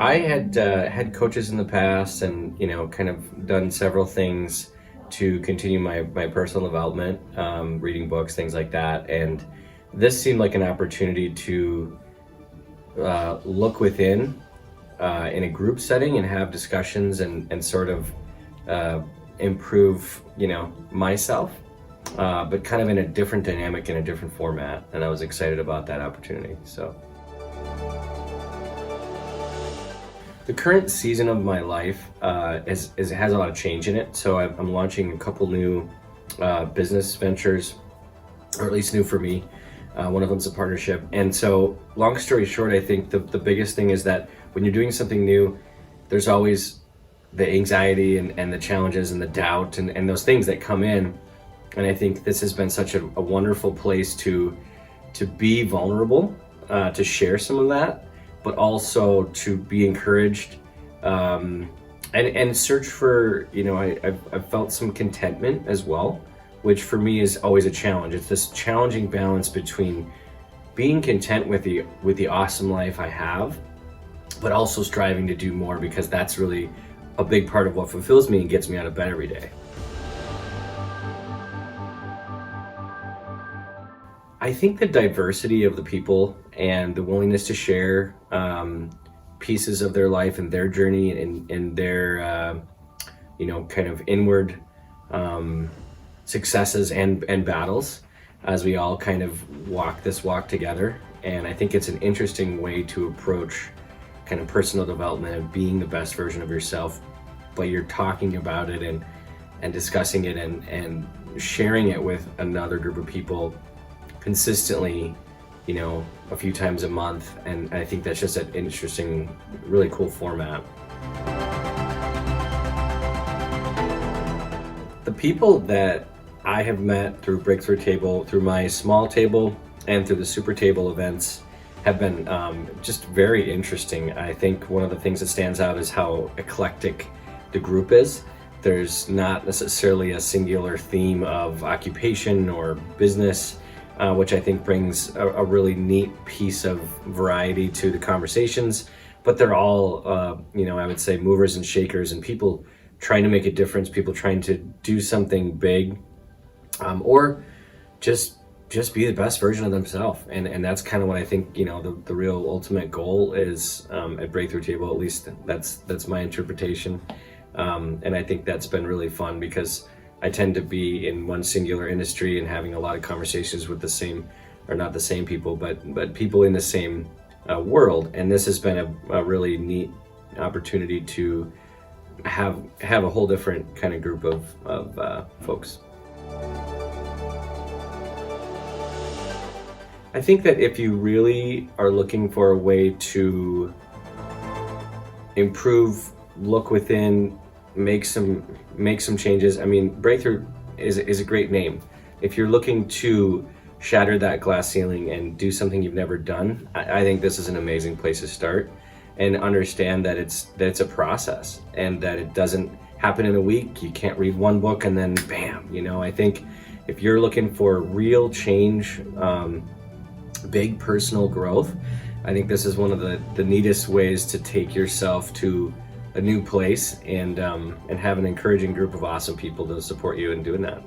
I had had coaches in the past, and kind of done several things to continue my personal development, reading books, things like that. And this seemed like an opportunity to look within in a group setting and have discussions and sort of uh, improve, myself, but kind of in a different dynamic, in a different format. And I was excited about that opportunity. So. The current season of my life has a lot of change in it. So I'm launching a couple new business ventures, or at least new for me. One of them's a partnership. And so, long story short, I think the biggest thing is that when you're doing something new, there's always the anxiety and the challenges and the doubt and those things that come in. And I think this has been such a wonderful place to be vulnerable, to share some of that, but also to be encouraged, and search for, I've felt some contentment as well, which for me is always a challenge. It's this challenging balance between being content with the awesome life I have, but also striving to do more, because that's really a big part of what fulfills me and gets me out of bed every day. I think the diversity of the people and the willingness to share pieces of their life and their journey and their, kind of inward successes and battles, as we all kind of walk this walk together. And I think it's an interesting way to approach kind of personal development and being the best version of yourself, but you're talking about it and discussing it and sharing it with another group of people consistently, a few times a month. And I think that's just an interesting, really cool format. The people that I have met through Breakthrough Table, through my small table and through the super table events, have been just very interesting. I think one of the things that stands out is how eclectic the group is. There's not necessarily a singular theme of occupation or business, which I think brings a really neat piece of variety to the conversations. But they're all, I would say, movers and shakers, and people trying to make a difference, people trying to do something big, or just be the best version of themselves. And that's kind of what I think, the real ultimate goal is at Breakthrough Table. At least that's my interpretation. And I think that's been really fun, because I tend to be in one singular industry and having a lot of conversations with the same, or not the same people, but people in the same world. And this has been a really neat opportunity to have a whole different kind of group of folks. I think that if you really are looking for a way to improve, look within, make some changes. I mean, Breakthrough is a great name. If you're looking to shatter that glass ceiling and do something you've never done, I think this is an amazing place to start, and understand that it's a process, and that it doesn't happen in a week. You can't read one book and then bam. I think if you're looking for real change, big personal growth, I think this is one of the neatest ways to take yourself to a new place and have an encouraging group of awesome people to support you in doing that.